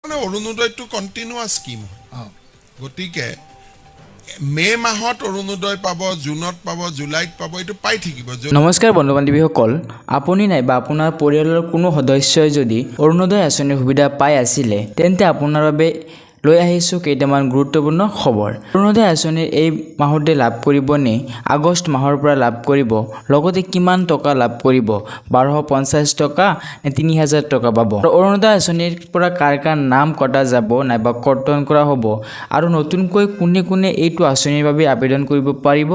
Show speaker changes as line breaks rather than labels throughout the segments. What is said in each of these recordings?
মানে অৰুণোদয়টো continuous scheme হয় গতিকে মে মাহত অৰুণোদয় পাব জুনত পাব জুলাইত পাব এইটো পাই থাকিব
নমস্কাৰ বন্ধু বান্ধৱীসকল আপুনি নাইবা আপোনাৰ পৰিয়ালৰ কোনো সদস্যই যদি অৰুণোদয় আঁচনিৰ সুবিধা পাই আছিলে তেন্তে আপোনাৰ বাবে লৈ আহিছোঁ কেইটামান গুৰুত্বপূৰ্ণ খবৰ। অৰুণোদয় আঁচনিৰ এই মাহতে লাভ কৰিব নে আগষ্ট মাহৰ পৰা লাভ কৰিব, লগতে কিমান টকা লাভ কৰিব, 1250 টকা নে 3000 টকা পাব। অৰুণোদয় আঁচনিৰ পৰা কাৰ কাৰ নাম কটা যাব নাইবা কৰ্তন কৰা হ'ব আৰু নতুনকৈ কোনে কোনে এইটো আঁচনিৰ বাবে আবেদন কৰিব পাৰিব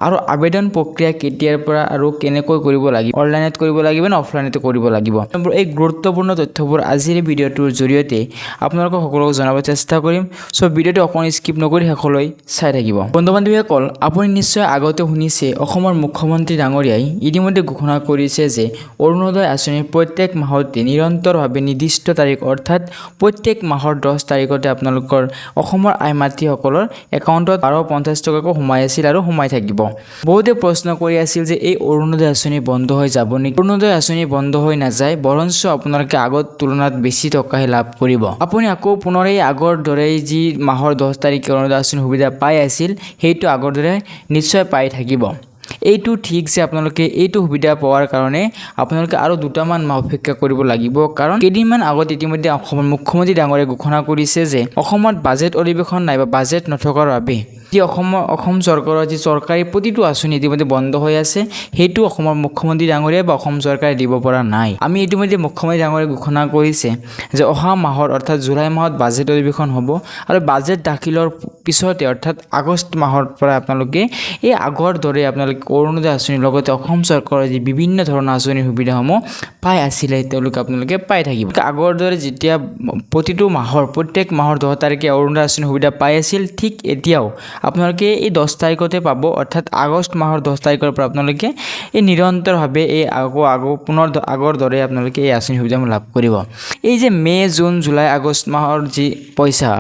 আৰু আবেদন প্ৰক্ৰিয়া কেতিয়াৰ পৰা আৰু কেনেকৈ কৰিব লাগিব, অনলাইনত কৰিব লাগিব নে অফলাইনত কৰিব লাগিব, এই গুৰুত্বপূৰ্ণ তথ্যবোৰ আজিৰ ভিডিঅ'টোৰ জৰিয়তে আপোনালোকক সকলোকে জনাব চেষ্টা কৰিম। সো ভিডিঅ'টো অকণ স্কিপ নকৰি শেষলৈ চাই থাকিব। বন্ধু বান্ধৱীসকল, আপুনি নিশ্চয় আগতে শুনিছে অসমৰ মুখ্যমন্ত্ৰী ডাঙৰীয়াই ইতিমধ্যে ঘোষণা কৰিছে যে অৰুণোদয় আঁচনিৰ প্ৰত্যেক মাহতে নিৰন্তৰভাৱে নিৰ্দিষ্ট তাৰিখ অৰ্থাৎ প্ৰত্যেক মাহৰ 10 তাৰিখতে আপোনালোকৰ অসমৰ আই মাতৃসকলৰ একাউণ্টত 1250 টকাকৈ সোমাই আছিল আৰু সোমাই থাকিব। বহুতে প্ৰশ্ন কৰি আছিল যে এই অৰুণোদয় আঁচনি বন্ধ হৈ যাব নেকি। অৰুণোদয় আঁচনি বন্ধ হৈ নাযায়, বৰঞ্চ আপোনালোকে আগৰ তুলনাত বেছি টকাহে লাভ কৰিব। আপুনি আকৌ পুনৰ এই আগৰ দৰে যি মাহৰ 10 তাৰিখে অৰুণোদয় আঁচনিৰ সুবিধা পাই আছিল সেইটো আগৰ দৰে নিশ্চয় পাই থাকিব। এইটো ঠিক যে আপোনালোকে এইটো সুবিধা পোৱাৰ কাৰণে আপোনালোকে আৰু দুটামান মাহ অপেক্ষা কৰিব লাগিব, কাৰণ কেইদিনমান আগত ইতিমধ্যে অসমৰ মুখ্যমন্ত্ৰী ডাঙৰীয়াই ঘোষণা কৰিছে যে অসমত বাজেট অধিৱেশন নাইবা বাজেট নথকাৰ বাবে যি অসম চৰকাৰৰ যি চৰকাৰী প্ৰতিটো আঁচনি ইতিমধ্যে বন্ধ হৈ আছে সেইটো অসমৰ মুখ্যমন্ত্ৰী ডাঙৰীয়াই বা অসম চৰকাৰে দিব পৰা নাই। আমি ইতিমধ্যে মুখ্যমন্ত্ৰী ডাঙৰীয়াই ঘোষণা কৰিছে যে অহা মাহৰ অৰ্থাৎ জুলাই মাহত বাজেট অধিৱেশন হ'ব আৰু বাজেট দাখিলৰ পিছতে অৰ্থাৎ আগষ্ট মাহৰ পৰা আপোনালোকে এই আগৰ দৰে আপোনালোকে অৰুণোদয় আঁচনিৰ লগতে অসম চৰকাৰৰ যি বিভিন্ন ধৰণৰ আঁচনিৰ সুবিধাসমূহ পাই আছিলে তেওঁলোকে আপোনালোকে পাই থাকিব। আগৰ দৰে যেতিয়া প্ৰতিটো মাহৰ প্ৰত্যেক মাহৰ 10 তাৰিখে অৰুণোদয় আঁচনিৰ সুবিধা পাই আছিল, ঠিক এতিয়াও আপোনালোকে এই 10 তাৰিখতে পাব, অৰ্থাৎ আগষ্ট মাহৰ 10 তাৰিখৰ পৰা আপোনালোকে এই নিৰন্তৰভাৱে এই পুনৰ আগৰ দৰে আপোনালোকে এই আঁচনিৰ সুবিধাসমূহ লাভ কৰিব। এই যে মে জুন জুলাই আগষ্ট মাহৰ যি পইচা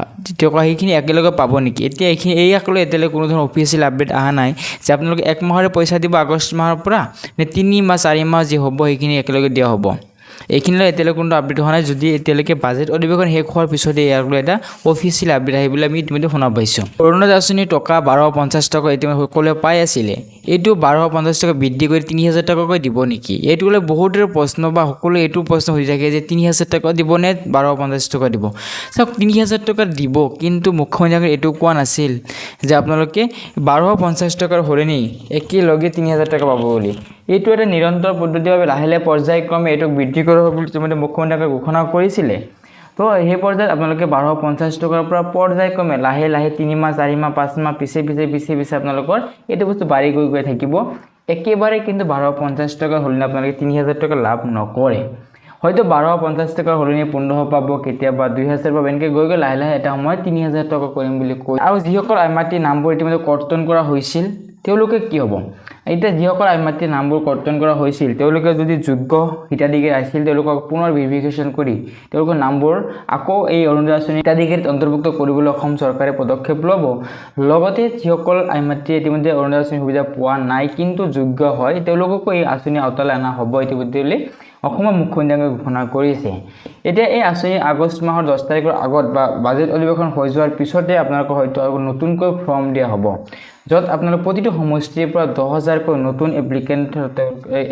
টকা সেইখিনি একেলগে পাব নেকি, এতিয়া এতিয়ালৈ কোনো ধৰণৰ অফিচিয়েল আপডেট অহা নাই যে আপোনালোকে এক মাহৰে পইচা দিব আগষ্ট মাহৰ পৰা নে 3 মাহ 4 মাহ যি হ'ব সেইখিনি একেলগে দিয়া হ'ব। এইখিনিলৈ এতিয়ালৈ কোনো আপডেট হোৱা নাই। যদি এতিয়ালৈকে বাজেট অধিৱেশন শেষ হোৱাৰ পিছতে ইয়ালৈ এটা অফিচিয়েল আপডেট আহিবলৈ আমি ইতিমধ্যে শুনা পাইছোঁ। অৰুণোদয় আঁচনিৰ টকা 1250 টকা ইতিমধ্যে সকলোৱে পাই আছিলে, এইটো 1250 টকা বৃদ্ধি কৰি 3000 টকাকৈ দিব নেকি, এইটো হ'লে বহুতৰে প্ৰশ্ন বা সকলোৱে এইটো প্ৰশ্ন সুধি থাকে যে 3000 টকা দিব নে 1250 টকা দিব। চাওক, 3000 টকা দিব, কিন্তু মুখ্যমন্ত্ৰীয়ে এইটো কোৱা নাছিল যে আপোনালোকে 1250 টকাৰ সলনি একেলগে 3000 টকা পাব বুলি। এইটো এটা নিৰন্তৰ পদ্ধতিভাৱে লাহে লাহে পৰ্যায়ক্ৰমে এইটোক বৃদ্ধি কৰা হ'ব বুলি ইতিমধ্যে মুখ্যমন্ত্ৰীয়ে ঘোষণা কৰিছিলে। তো সেই পৰ্যায়ত আপোনালোকে 1250 টকাৰ পৰা পৰ্যায়ক্ৰমে লাহে লাহে 3 মাহ 4 মাহ 5 মাহ পিছে আপোনালোকৰ এইটো বস্তু বাঢ়ি গৈ থাকিব। একেবাৰে কিন্তু 1250 টকাৰ সলনি আপোনালোকে 3000 টকা লাভ নকৰে। হয়তো 1250 টকাৰ সলনি 1500 পাব, কেতিয়াবা 2000 পাব, এনেকৈ গৈ লাহে লাহে এটা সময়ত 3000 টকা কৰিম বুলি কৈ আৰু যিসকল আই মাতৃৰ নামবোৰ ইতিমধ্যে কৰ্তন কৰা হৈছিল তেওঁলোকে কি হ'ব। এতিয়া যিসকল আই মাতৃৰ নামবোৰ কৰ্তন কৰা হৈছিল তেওঁলোকে যদি যোগ্য হিতাধিকাৰী আছিল তেওঁলোকক পুনৰ ভেৰিফিকেশ্যন কৰি তেওঁলোকৰ নামবোৰ আকৌ এই অৰুণোদয় আঁচনি হিতাধিকাৰীত অন্তৰ্ভুক্ত কৰিবলৈ অসম চৰকাৰে পদক্ষেপ ল'ব। লগতে যিসকল আই মাতৃয়ে ইতিমধ্যে অৰুণোদয় আঁচনিৰ সুবিধা পোৱা নাই কিন্তু যোগ্য হয় তেওঁলোককো এই আঁচনি আওতালৈ অনা হ'ব ইতিমধ্যে অসমৰ মুখ্যমন্ত্ৰীয়ে ঘোষণা কৰিছে। এতিয়া এই আঁচনি আগষ্ট মাহৰ 10 তাৰিখৰ আগত বা বাজেট অধিৱেশন হৈ যোৱাৰ পিছতে আপোনালোকক হয়তো আৰু নতুনকৈ ফৰ্ম দিয়া হ'ব, য'ত আপোনালোক প্ৰতিটো সমষ্টিৰ পৰা 10,000কৈ নতুন এপ্লিকেণ্ট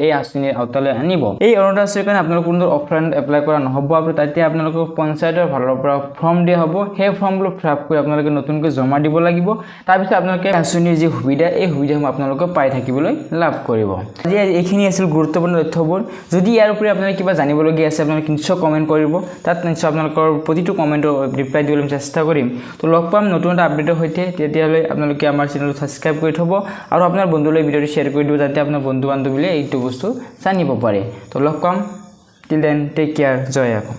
এই আঁচনিৰ আওতালৈ আনিব। এই অৰুণোদয় আঁচনিৰ কাৰণে আপোনালোক কোনো অফলাইনত এপ্লাই কৰা নহ'ব আৰু তাতে আপোনালোকক পঞ্চায়তৰ ফালৰ পৰা ফৰ্ম দিয়া হ'ব। সেই ফৰ্মবোৰ ফিল আপ কৰি আপোনালোকে নতুনকৈ জমা দিব লাগিব। তাৰপিছত আপোনালোকে আঁচনিৰ যি সুবিধা এই সুবিধাসমূহ আপোনালোকে পাই থাকিবলৈ লাভ কৰিব। আজি এইখিনি আছিল গুৰুত্বপূৰ্ণ তথ্যবোৰ। যদি ইয়াৰ উপৰি আপোনালোকে কিবা জানিবলগীয়া আছে আপোনালোকে নিশ্চয় কমেণ্ট কৰিব, তাত নিশ্চয় আপোনালোকৰ প্ৰতিটো কমেণ্টৰ ৰিপ্লাই দিবলৈ চেষ্টা কৰিম। তো লগ পাম নতুন এটা আপডেটৰ সৈতে, তেতিয়ালৈ আপোনালোকে আমাৰ চেনেলটো ছাবস্ক্ৰাইব কৰি থ'ব আৰু আপোনাৰ বন্ধুলৈ ভিডিঅ'টো শ্বেয়াৰ কৰি দিব যাতে আপোনাৰ বন্ধু বান্ধৱীয়ে এইটো বস্তু জানিব পাৰে। তো লগ পাম, টিল দেন টেক কেয়াৰ, জয় অসম।